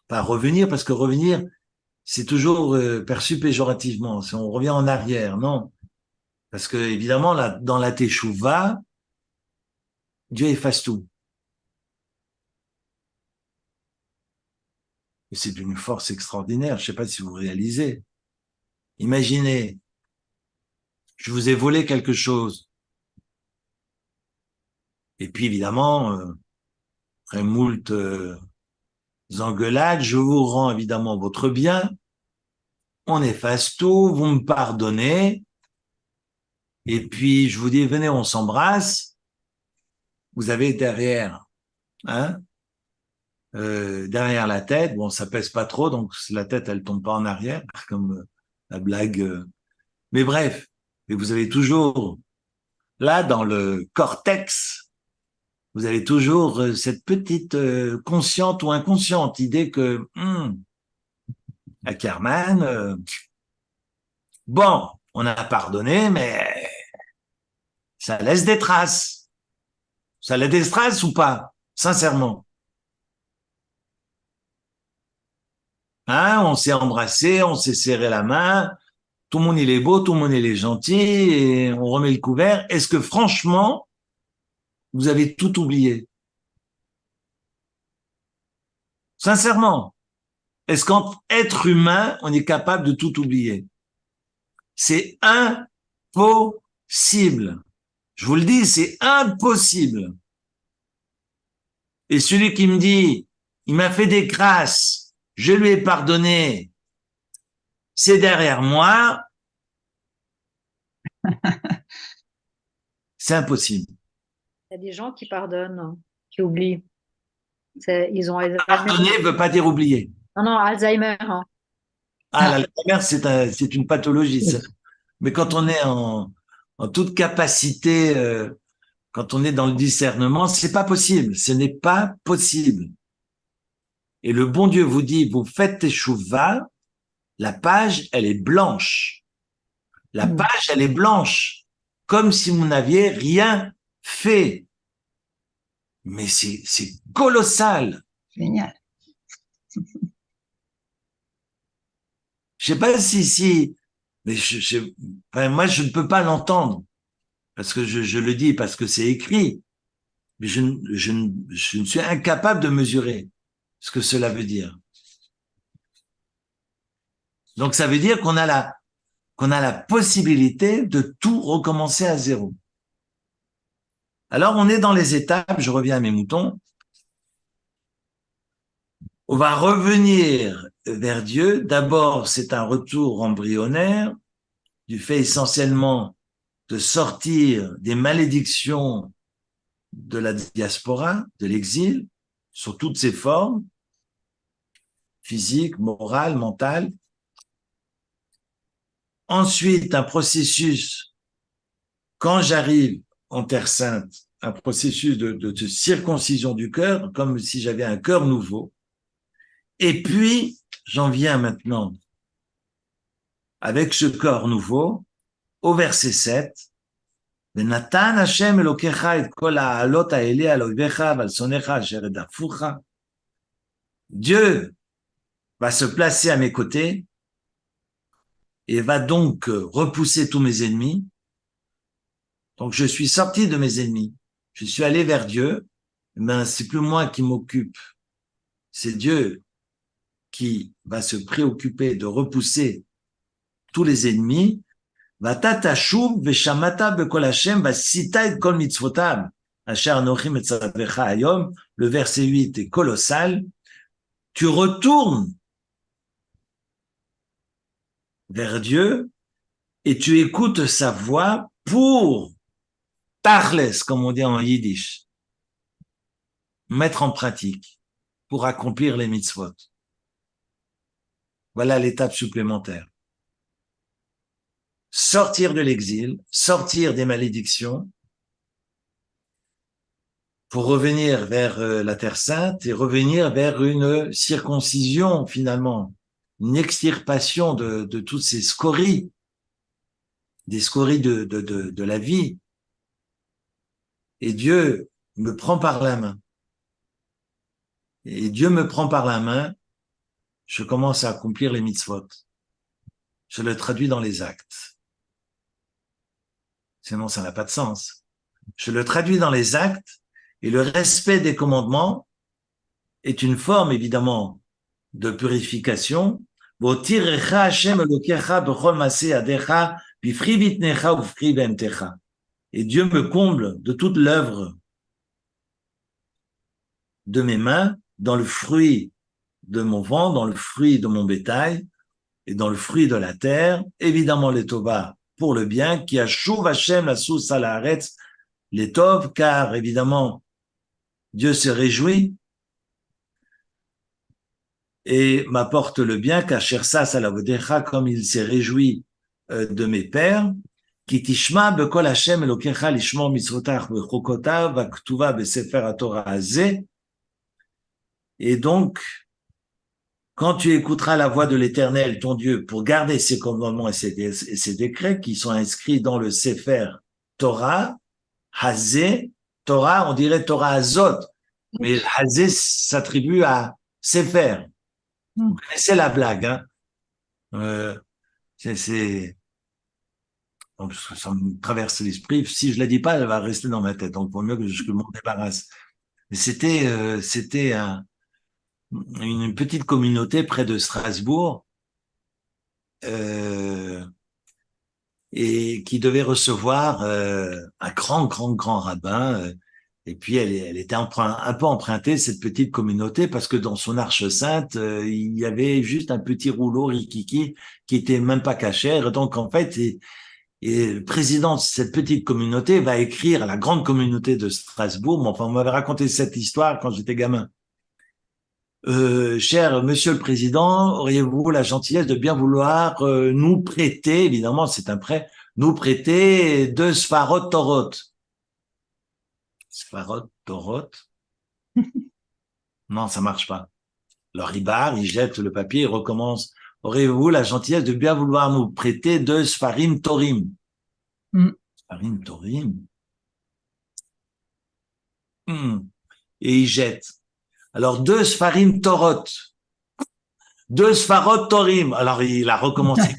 Pas revenir, parce que revenir, c'est toujours perçu péjorativement. Si on revient en arrière, non. Parce que évidemment, là, dans la Teshuvah, Dieu efface tout. Et c'est d'une force extraordinaire. Je ne sais pas si vous réalisez. Imaginez, je vous ai volé quelque chose. Et puis évidemment, après moult engueulades, je vous rends évidemment votre bien. On efface tout, vous me pardonnez. Et puis je vous dis, venez, on s'embrasse. Vous avez derrière, hein, derrière la tête, bon, ça pèse pas trop, donc la tête, elle tombe pas en arrière, comme la blague. Mais bref, et vous avez toujours, là, dans le cortex, vous avez toujours cette petite consciente ou inconsciente idée que, Ackerman, bon, on a pardonné, mais ça laisse des traces. Ça laisse des traces ou pas? Sincèrement. Hein, on s'est embrassé, on s'est serré la main, tout le monde il est beau, tout le monde il est gentil, et on remet le couvert. Est-ce que franchement, vous avez tout oublié? Sincèrement, est-ce qu'en être humain, on est capable de tout oublier? C'est impossible. Je vous le dis, c'est impossible. Et celui qui me dit, il m'a fait des grâces, je lui ai pardonné, c'est derrière moi, c'est impossible.
Il y a des gens qui pardonnent, hein, qui oublient. Ils ont Alzheimer.
Pardonner ne veut pas dire oublier.
Non, non, Alzheimer. Hein.
Ah, l'Alzheimer, c'est une pathologie. Mais quand on est en toute capacité, quand on est dans le discernement, c'est pas possible. Ce n'est pas possible. Et le bon Dieu vous dit, vous faites teshuva, la page, elle est blanche. La page, elle est blanche. Comme si vous n'aviez rien fait. Mais c'est colossal.
Génial.
Je sais pas si, mais enfin, moi, je ne peux pas l'entendre parce que je le dis parce que c'est écrit, mais je ne suis incapable de mesurer ce que cela veut dire. Donc, ça veut dire qu'on a la possibilité de tout recommencer à zéro. Alors, on est dans les étapes, je reviens à mes moutons. On va revenir vers Dieu. D'abord, c'est un retour embryonnaire du fait essentiellement de sortir des malédictions de la diaspora, de l'exil, sous toutes ses formes, physiques, morales, mentales. Ensuite, un processus, quand j'arrive en Terre Sainte, un processus de circoncision du cœur, comme si j'avais un cœur nouveau. Et puis, j'en viens maintenant, avec ce corps nouveau, au verset 7, ונתן השם אלוקיך את כל העלות האלה על אויביך ועל שונאיך אשר רדפוך. Dieu va se placer à mes côtés et va donc repousser tous mes ennemis. Donc je suis sorti de mes ennemis, je suis allé vers Dieu, mais c'est plus moi qui m'occupe, c'est Dieu qui va se préoccuper de repousser tous les ennemis. ואתה תשוב ושמעת בקול השם ועשית את כל מצוותיו אשר אנוכי מצווך היום. Le verset 8 est colossal. Tu retournes vers Dieu et tu écoutes sa voix pour tachles, comme on dit en yiddish, mettre en pratique, pour accomplir les mitzvot. Voilà l'étape supplémentaire. Sortir de l'exil, sortir des malédictions, pour revenir vers la Terre Sainte et revenir vers une circoncision finalement, une extirpation de toutes ces scories, des scories de la vie. Et Dieu me prend par la main. Et Dieu me prend par la main, je commence à accomplir les mitzvot. Je le traduis dans les actes. Sinon, ça n'a pas de sens. Je le traduis dans les actes et le respect des commandements est une forme, évidemment, de purification. Et Dieu me comble de toute l'œuvre de mes mains, dans le fruit de mon vent, dans le fruit de mon bétail et dans le fruit de la terre, évidemment les tova pour le bien, qui a chouv Hashem la sous salaretz les tov, car évidemment Dieu se réjouit et m'apporte le bien, kasher sas alavodecha, comme il s'est réjoui de mes pères, ki tishma bekol Hashem elokecha lishmor mitzvotach vechokotav vaktuva besefer haTorah hazeh. Et donc, quand tu écouteras la voix de l'Éternel, ton Dieu, pour garder ses commandements et ses décrets qui sont inscrits dans le Sefer Torah, Hazé, Torah, on dirait Torah Hazot, mais Hazé s'attribue à Sefer. Vous connaissez la blague, hein? Donc, ça me traverse l'esprit. Si je la dis pas, elle va rester dans ma tête. Donc, il vaut mieux que je m'en débarrasse. Mais c'était une petite communauté près de Strasbourg et qui devait recevoir un grand rabbin. Et puis, elle était un peu empruntée, cette petite communauté, parce que dans son arche sainte, il y avait juste un petit rouleau rikiki qui était même pas cachère. Donc, en fait, et le président de cette petite communauté va écrire à la grande communauté de Strasbourg. Mais enfin, on m'avait raconté cette histoire quand j'étais gamin. Cher Monsieur le Président, auriez-vous la gentillesse de bien vouloir nous prêter, évidemment c'est un prêt, nous prêter 2 Sfarot Torot. Sfarot Torot? Non, ça marche pas. Alors il barre, il jette le papier, il recommence. Auriez-vous la gentillesse de bien vouloir nous prêter 2 Sfarim Torim? Sfarim Torim? Et il jette. Alors 2 Sfarim Torot. deux Sfarot Torim. Alors, il a recommencé.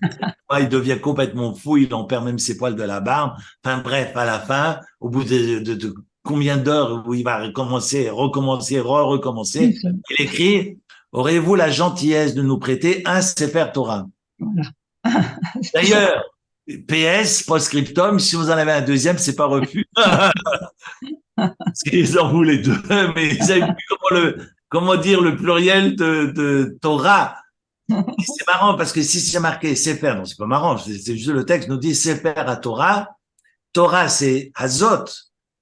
Il devient complètement fou. Il en perd même ses poils de la barbe. Enfin, bref, à la fin, au bout de combien d'heures où il va recommencer,
C'est
recommencer,
ça.
il écrit, aurez-vous la gentillesse de nous prêter un Sefer Torah?
Voilà.
D'ailleurs, PS, post-scriptum, si vous en avez un deuxième, c'est pas refus. Parce qu'ils en voulaient deux, mais ils avaient vu comment dire le pluriel de Torah. C'est marrant parce que si c'est marqué Sefer, non, c'est pas marrant, c'est juste le texte nous dit Sefer à Torah. Torah, c'est Hazot.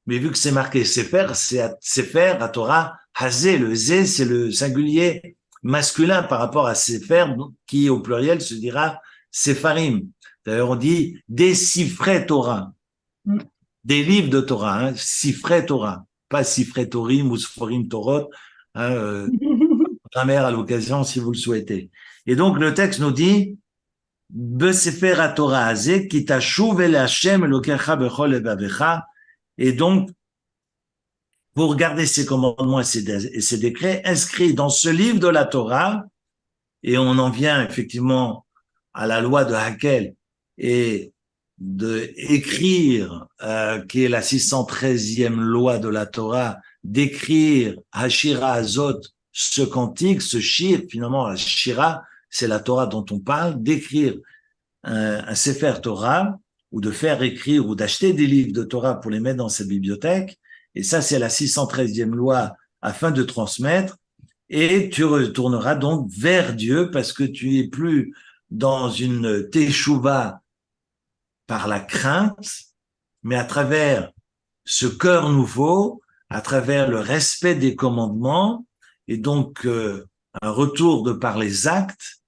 Mais vu que c'est marqué Sefer, c'est Sefer à Torah. Hazé, le Zé, c'est le singulier masculin par rapport à Sefer, qui au pluriel se dira Sefarim. D'ailleurs, on dit des Sifrei Torah. Des livres de Torah, hein, Sifrei Torah. Pas Sifrei Torim ou Sforim Torot. Hein, grammaire à l'occasion si vous le souhaitez. Et donc le texte nous dit Besefer HaTorah Hazeh ki tashuv el Hashem Elokecha bechol levavecha. Et donc pour garder ses commandements et ses décrets inscrits dans ce livre de la Torah, et on en vient effectivement à la loi de Hakel et de écrire, qui est la 613e loi de la Torah, d'écrire Hashira Azot, ce cantique, ce shir, finalement, Hashira, c'est la Torah dont on parle, d'écrire un Sefer Torah, ou de faire écrire, ou d'acheter des livres de Torah pour les mettre dans sa bibliothèque. Et ça, c'est la 613e loi afin de transmettre. Et tu retourneras donc vers Dieu parce que tu es plus dans une teshuva par la crainte, mais à travers ce cœur nouveau, à travers le respect des commandements, et donc un retour de par les actes,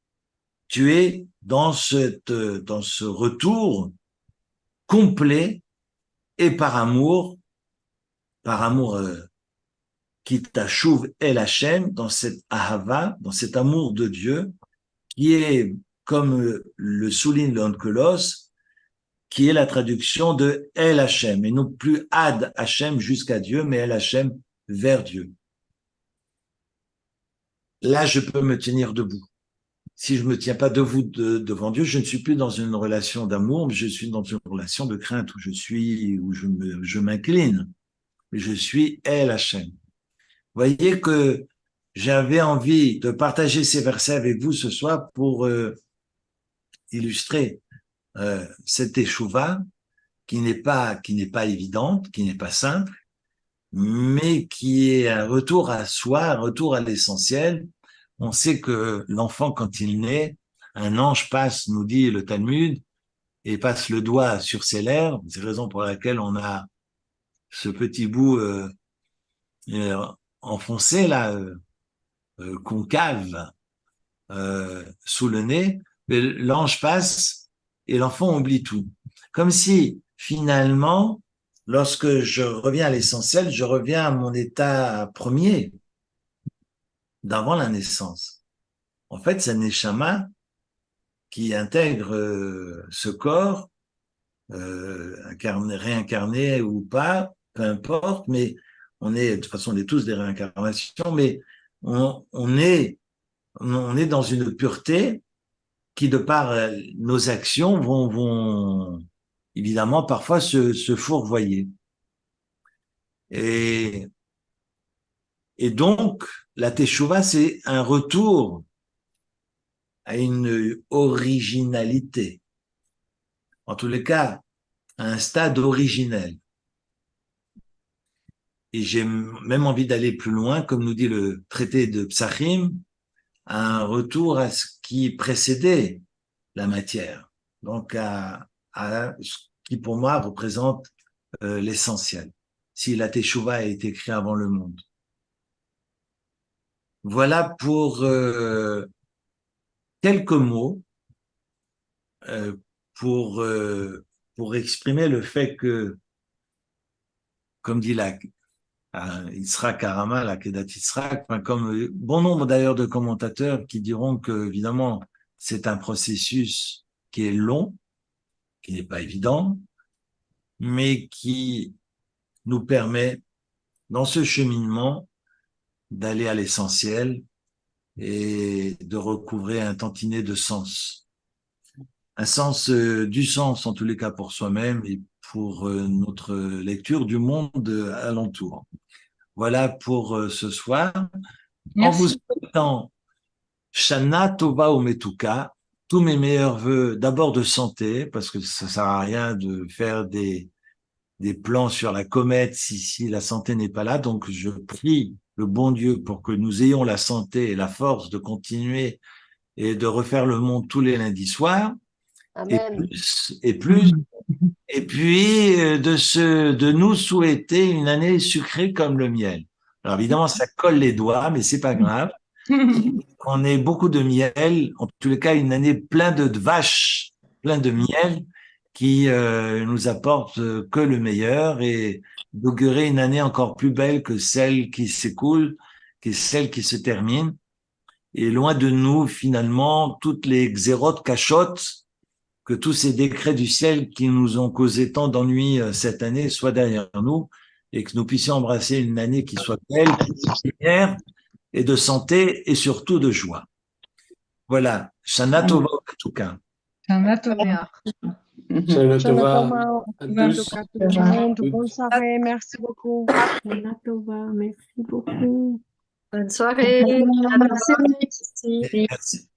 tu es dans ce retour complet et par amour qui t'achouve El Hachem, dans cette ahava, dans cet amour de Dieu, qui est, comme le souligne l'Onkelos, qui est la traduction de El Hachem, et non plus Ad Hachem jusqu'à Dieu, mais El Hachem vers Dieu. Là, je peux me tenir debout. Si je me tiens pas debout devant Dieu, je ne suis plus dans une relation d'amour, mais je suis dans une relation de crainte où je m'incline. Je suis El Hachem. Vous voyez que j'avais envie de partager ces versets avec vous ce soir pour illustrer cette échouva qui n'est pas évidente, qui n'est pas simple, mais qui est un retour à soi, un retour à l'essentiel. On sait que l'enfant, quand il naît, un ange passe, nous dit le Talmud, et passe le doigt sur ses lèvres. C'est la raison pour laquelle on a ce petit bout enfoncé là, concave, sous le nez. L'ange passe et l'enfant oublie tout. Comme si, finalement, lorsque je reviens à l'essentiel, je reviens à mon état premier, d'avant la naissance. En fait, c'est un neshama qui intègre ce corps, réincarné ou pas, peu importe, mais de toute façon, on est tous des réincarnations, mais on est dans une pureté qui, de par nos actions, vont évidemment parfois se fourvoyer. Et donc, la teshuva, c'est un retour à une originalité. En tous les cas, à un stade originel. Et j'ai même envie d'aller plus loin, comme nous dit le traité de Psachim, à un retour à ce qui précédait la matière. Donc, à ce qui, pour moi, représente l'essentiel. Si la Teshuvah a été créée avant le monde. Voilà pour quelques mots pour exprimer le fait que, comme dit Yitzhak Harama, la Kedat Yitzhak, comme bon nombre d'ailleurs de commentateurs qui diront que, évidemment, c'est un processus qui est long, qui n'est pas évident, mais qui nous permet, dans ce cheminement, d'aller à l'essentiel et de recouvrer un tantinet de sens. Un sens, du sens en tous les cas pour soi-même et pour notre lecture du monde alentour. Voilà pour ce soir. En vous
Merci.
souhaitant Shana Tova Umetuka, tous mes meilleurs vœux, d'abord de santé, parce que ça sert à rien de faire des plans sur la comète si la santé n'est pas là. Donc, je prie le bon Dieu pour que nous ayons la santé et la force de continuer et de refaire le monde tous les lundis soirs. Et
Amen.
plus, et puis de nous souhaiter une année sucrée comme le miel. Alors évidemment, ça colle les doigts, mais c'est pas grave. On ait beaucoup de miel, en tous les cas une année pleine de vaches, plein de miel, qui nous apporte que le meilleur et d'augurer une année encore plus belle que celle qui s'écoule, que celle qui se termine. Et loin de nous, finalement, toutes les xérotes cachottes, que tous ces décrets du ciel qui nous ont causé tant d'ennuis cette année soient derrière nous et que nous puissions embrasser une année qui soit belle, lumière et de santé et surtout de joie. Voilà. Shana Tova en tout cas.
Shana Tova.
Shana
Shana
Tova
Tova,
à
en tout
tous.
cas, tout le monde. Bonne soirée. Merci beaucoup.
Shana Tova, merci beaucoup. Bonne soirée.
Merci.
Merci.
Merci.